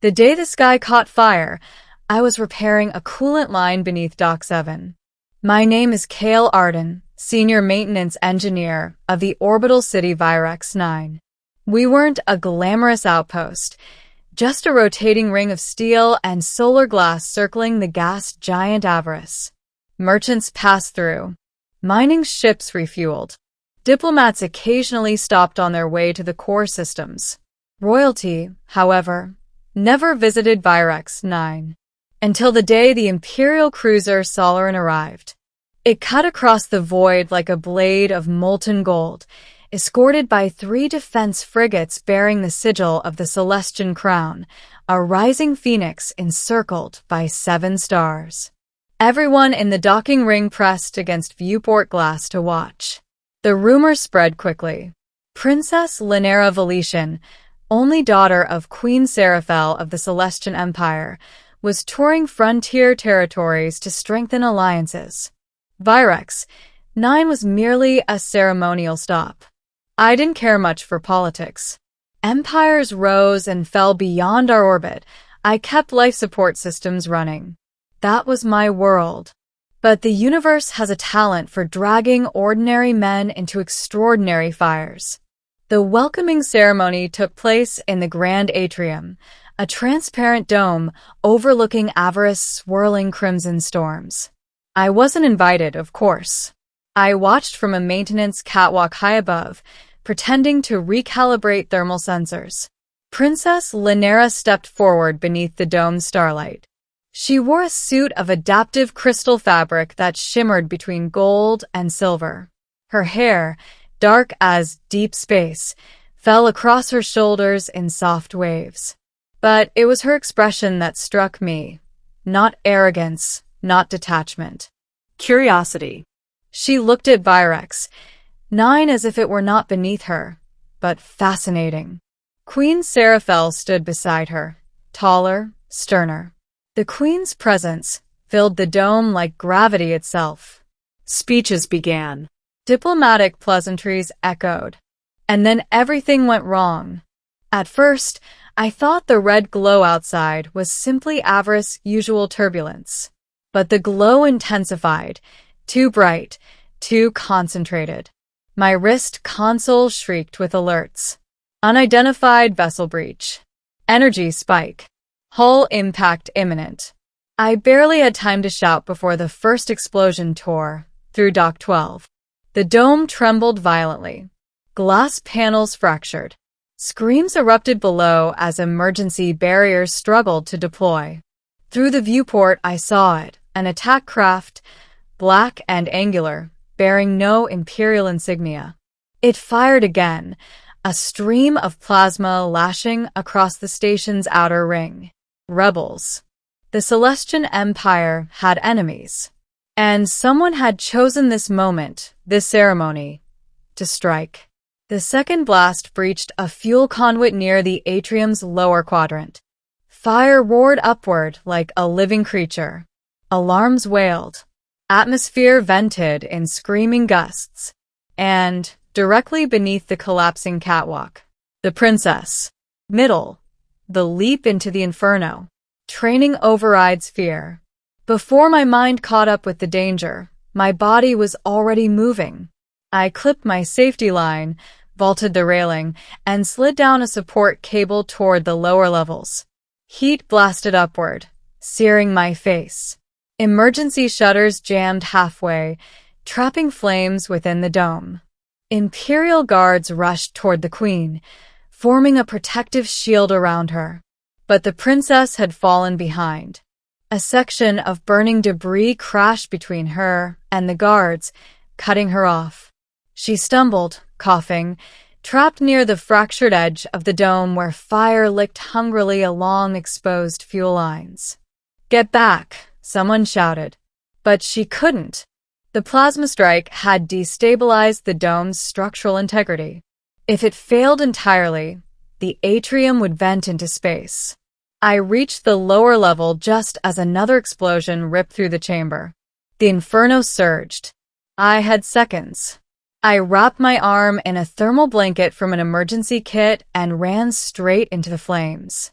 The day the sky caught fire, I was repairing a coolant line beneath Dock 7. My name is Cale Arden, Senior Maintenance Engineer of the orbital city Virex 9. We weren't a glamorous outpost, just a rotating ring of steel and solar glass circling the gas giant Avarice. Merchants passed through. Mining ships refueled. Diplomats occasionally stopped on their way to the core systems. Royalty, however, never visited Virex 9 until the day the Imperial cruiser Solaran arrived. It cut across the void like a blade of molten gold, escorted by 3 defense frigates bearing the sigil of the Celestian Crown, a rising phoenix encircled by 7 stars. Everyone in the docking ring pressed against viewport glass to watch. The rumor spread quickly. Princess Lynera Valetian, only daughter of Queen Seraphel of the Celestian Empire, was touring frontier territories to strengthen alliances. Virex 9 was merely a ceremonial stop. I didn't care much for politics. Empires rose and fell beyond our orbit. I kept life support systems running. That was my world. But the universe has a talent for dragging ordinary men into extraordinary fires. The welcoming ceremony took place in the Grand Atrium, a transparent dome overlooking Avarice's swirling crimson storms. I wasn't invited, of course. I watched from a maintenance catwalk high above, pretending to recalibrate thermal sensors. Princess Lynera stepped forward beneath the dome's starlight. She wore a suit of adaptive crystal fabric that shimmered between gold and silver. Her hair, dark as deep space, fell across her shoulders in soft waves. But it was her expression that struck me. Not arrogance, not detachment. Curiosity. She looked at Virex 9 as if it were not beneath her, but fascinating. Queen Seraphel stood beside her, taller, sterner. The Queen's presence filled the dome like gravity itself. Speeches began. Diplomatic pleasantries echoed. And then everything went wrong. At first, I thought the red glow outside was simply Avarice's usual turbulence. But the glow intensified, too bright, too concentrated. My wrist console shrieked with alerts. Unidentified vessel breach. Energy spike. Hull impact imminent. I barely had time to shout before the first explosion tore through Dock 12. The dome trembled violently. Glass panels fractured. Screams erupted below as emergency barriers struggled to deploy. Through the viewport, I saw it, an attack craft, black and angular, bearing no Imperial insignia. It fired again, a stream of plasma lashing across the station's outer ring. Rebels. The Celestian Empire had enemies. And someone had chosen this moment, this ceremony, to strike. The second blast breached a fuel conduit near the atrium's lower quadrant. Fire roared upward like a living creature. Alarms wailed. Atmosphere vented in screaming gusts. And, directly beneath the collapsing catwalk, the princess. Middle. The leap into the Inferno. Training overrides fear. Before my mind caught up with the danger, my body was already moving. I clipped my safety line, vaulted the railing, and slid down a support cable toward the lower levels. Heat blasted upward, searing my face. Emergency shutters jammed halfway, trapping flames within the dome. Imperial guards rushed toward the Queen, forming a protective shield around her. But the princess had fallen behind. A section of burning debris crashed between her and the guards, cutting her off. She stumbled, coughing, trapped near the fractured edge of the dome where fire licked hungrily along exposed fuel lines. "Get back," someone shouted. But she couldn't. The plasma strike had destabilized the dome's structural integrity. If it failed entirely, the atrium would vent into space. I reached the lower level just as another explosion ripped through the chamber. The Inferno surged. I had seconds. I wrapped my arm in a thermal blanket from an emergency kit and ran straight into the flames.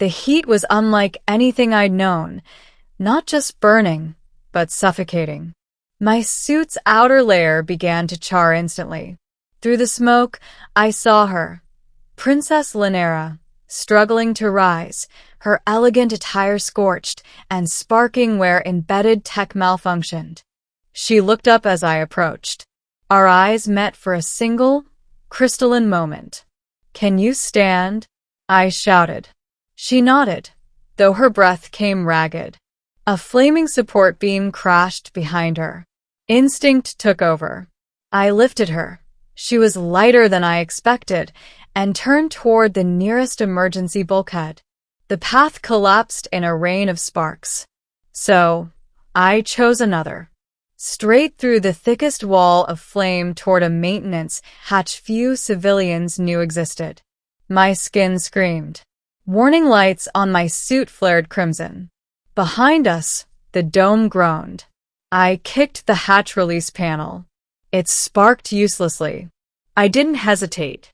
The heat was unlike anything I'd known, not just burning, but suffocating. My suit's outer layer began to char instantly. Through the smoke, I saw her, Princess Lynera, struggling to rise, her elegant attire scorched and sparking where embedded tech malfunctioned. She looked up as I approached. Our eyes met for a single, crystalline moment. "Can you stand?" I shouted. She nodded, though her breath came ragged. A flaming support beam crashed behind her. Instinct took over. I lifted her. She was lighter than I expected, and turned toward the nearest emergency bulkhead. The path collapsed in a rain of sparks. So, I chose another. Straight through the thickest wall of flame toward a maintenance hatch few civilians knew existed. My skin screamed. Warning lights on my suit flared crimson. Behind us, the dome groaned. I kicked the hatch release panel. It sparked uselessly. I didn't hesitate.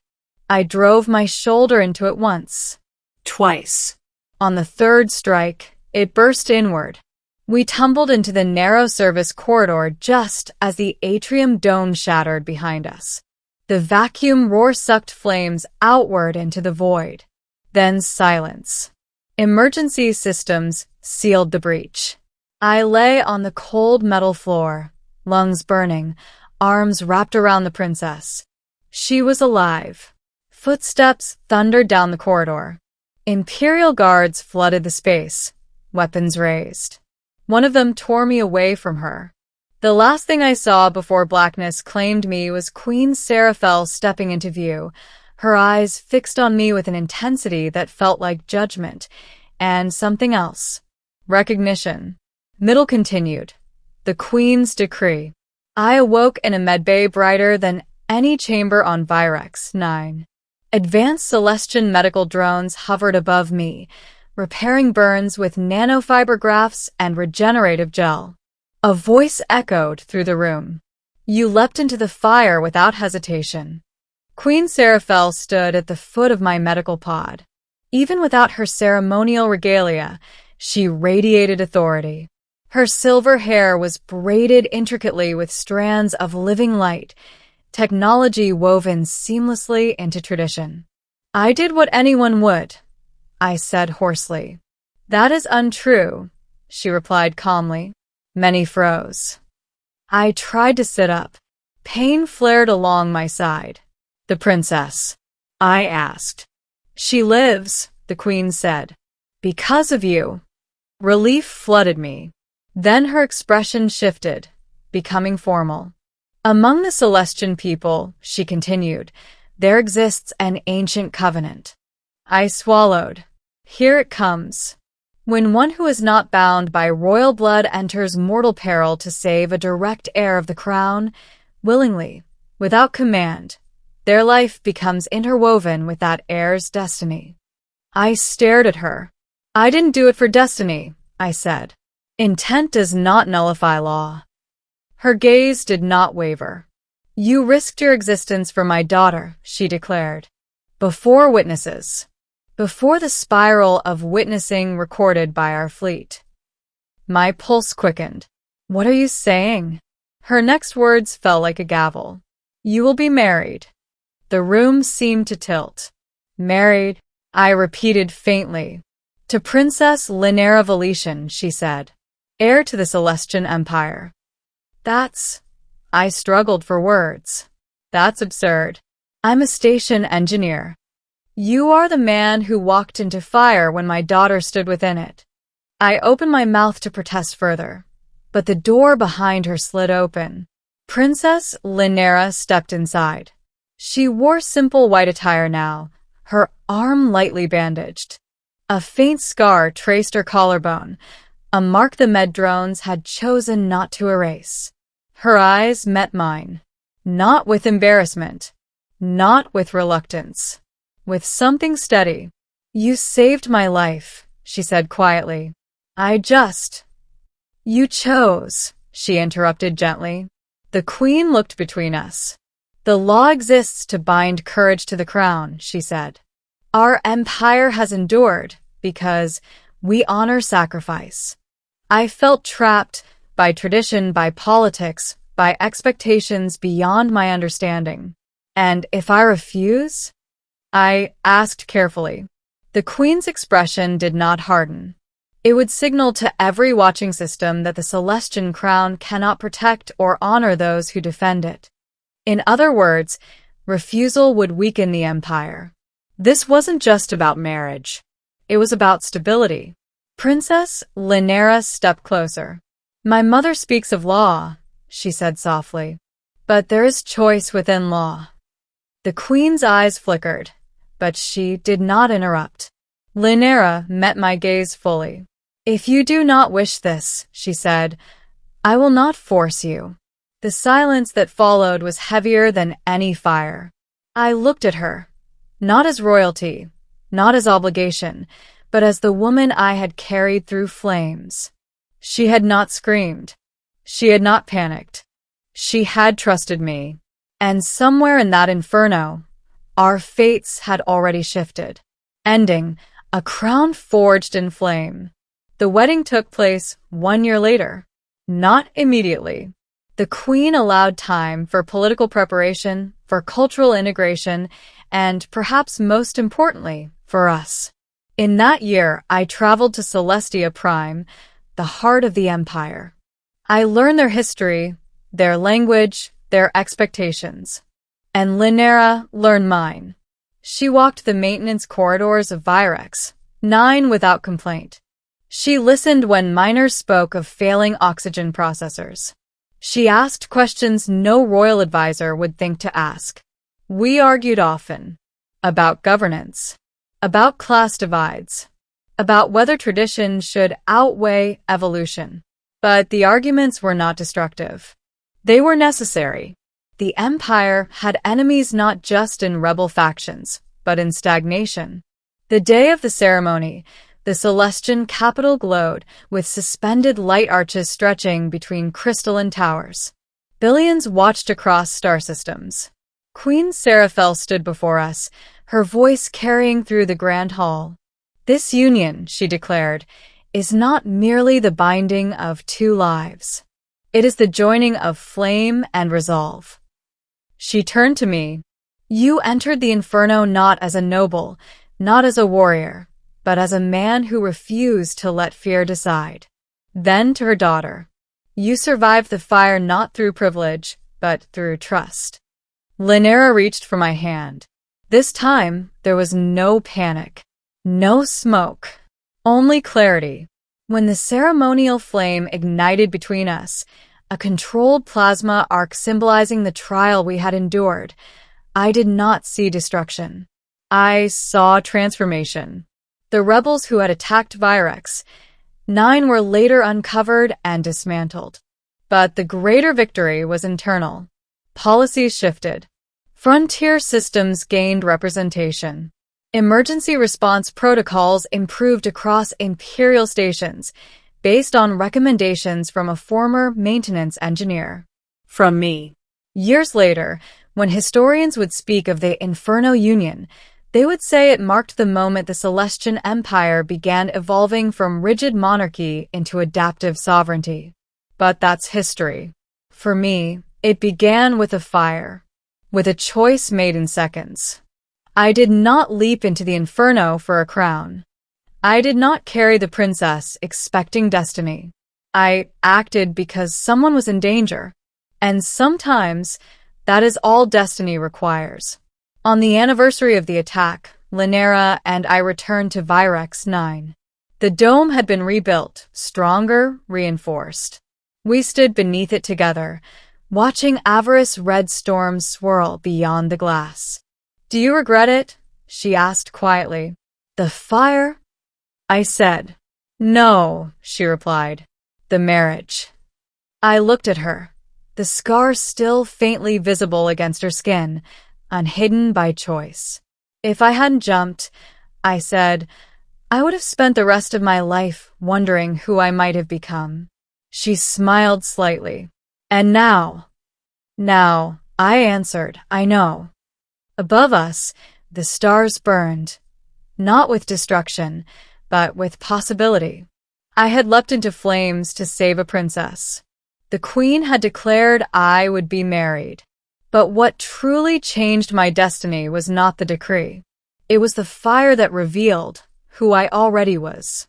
I drove my shoulder into it once. Twice. On the third strike, it burst inward. We tumbled into the narrow service corridor just as the atrium dome shattered behind us. The vacuum roar sucked flames outward into the void. Then silence. Emergency systems sealed the breach. I lay on the cold metal floor, lungs burning, arms wrapped around the princess. She was alive. Footsteps thundered down the corridor. Imperial guards flooded the space, weapons raised. One of them tore me away from her. The last thing I saw before blackness claimed me was Queen Seraphel stepping into view, her eyes fixed on me with an intensity that felt like judgment, and something else. Recognition. Middle continued. The Queen's decree. I awoke in a medbay brighter than any chamber on Virex 9. Advanced Celestian medical drones hovered above me, repairing burns with nanofiber grafts and regenerative gel. A voice echoed through the room. You leapt into the fire without hesitation. Queen Seraphel stood at the foot of my medical pod. Even without her ceremonial regalia, she radiated authority. Her silver hair was braided intricately with strands of living light, technology woven seamlessly into tradition. I did what anyone would, I said hoarsely. That is untrue, she replied calmly. Many froze. I tried to sit up. Pain flared along my side. The princess, I asked. She lives, the queen said. Because of you. Relief flooded me. Then her expression shifted, becoming formal. Among the Celestian people, she continued, there exists an ancient covenant. I swallowed. Here it comes. When one who is not bound by royal blood enters mortal peril to save a direct heir of the crown, willingly, without command, their life becomes interwoven with that heir's destiny. I stared at her. I didn't do it for destiny, I said. Intent does not nullify law. Her gaze did not waver. You risked your existence for my daughter, she declared. Before witnesses. Before the spiral of witnessing recorded by our fleet. My pulse quickened. What are you saying? Her next words fell like a gavel. You will be married. The room seemed to tilt. Married, I repeated faintly. To Princess Lynera Valetian, she said. Heir to the Celestian Empire. I struggled for words. That's absurd. I'm a station engineer. You are the man who walked into fire when my daughter stood within it. I opened my mouth to protest further, but the door behind her slid open. Princess Lynera stepped inside. She wore simple white attire now, her arm lightly bandaged. A faint scar traced her collarbone, a mark the med drones had chosen not to erase. Her eyes met mine, not with embarrassment, not with reluctance. With something steady. You saved my life, she said quietly. You chose, she interrupted gently. The queen looked between us. The law exists to bind courage to the crown, she said. Our empire has endured, because we honor sacrifice. I felt trapped by tradition, by politics, by expectations beyond my understanding. And if I refuse? I asked carefully. The Queen's expression did not harden. It would signal to every watching system that the Celestian crown cannot protect or honor those who defend it. In other words, refusal would weaken the empire. This wasn't just about marriage. It was about stability. Princess Lynera stepped closer. My mother speaks of law, she said softly. But there is choice within law. The Queen's eyes flickered, but she did not interrupt. Lynera met my gaze fully. If you do not wish this, she said, I will not force you. The silence that followed was heavier than any fire. I looked at her, not as royalty, not as obligation, but as the woman I had carried through flames. She had not screamed. She had not panicked. She had trusted me. And somewhere in that inferno, our fates had already shifted, ending a crown forged in flame. The wedding took place 1 year later, not immediately. The Queen allowed time for political preparation, for cultural integration, and perhaps most importantly, for us. In that year, I traveled to Celestia Prime, the heart of the Empire. I learned their history, their language, their expectations. And Lynera learned mine. She walked the maintenance corridors of Virex 9 without complaint. She listened when miners spoke of failing oxygen processors. She asked questions no royal advisor would think to ask. We argued often about governance, about class divides, about whether tradition should outweigh evolution. But the arguments were not destructive. They were necessary. The Empire had enemies not just in rebel factions, but in stagnation. The day of the ceremony, the Celestian capital glowed with suspended light arches stretching between crystalline towers. Billions watched across star systems. Queen Seraphel stood before us, her voice carrying through the grand hall. This union, she declared, is not merely the binding of 2 lives. It is the joining of flame and resolve. She turned to me. You entered the Inferno not as a noble, not as a warrior, but as a man who refused to let fear decide. Then to her daughter. You survived the fire not through privilege, but through trust. Lynera reached for my hand. This time, there was no panic, no smoke, only clarity. When the ceremonial flame ignited between us, a controlled plasma arc symbolizing the trial we had endured, I did not see destruction. I saw transformation. The rebels who had attacked Virex 9 were later uncovered and dismantled. But the greater victory was internal. Policies shifted. Frontier systems gained representation. Emergency response protocols improved across Imperial stations, based on recommendations from a former maintenance engineer. From me. Years later, when historians would speak of the Inferno Union, they would say it marked the moment the Celestian Empire began evolving from rigid monarchy into adaptive sovereignty. But that's history. For me, it began with a fire, with a choice made in seconds. I did not leap into the Inferno for a crown. I did not carry the princess expecting destiny. I acted because someone was in danger. And sometimes, that is all destiny requires. On the anniversary of the attack, Lynera and I returned to Virex 9. The dome had been rebuilt, stronger, reinforced. We stood beneath it together, watching Avarice red storms swirl beyond the glass. Do you regret it? She asked quietly. The fire? I said. No, she replied. The marriage. I looked at her, the scar still faintly visible against her skin, unhidden by choice. If I hadn't jumped, I said, I would have spent the rest of my life wondering who I might have become. She smiled slightly. And now? Now, I answered, I know. Above us, the stars burned, not with destruction, but with possibility. I had leapt into flames to save a princess. The queen had declared I would be married. But what truly changed my destiny was not the decree. It was the fire that revealed who I already was.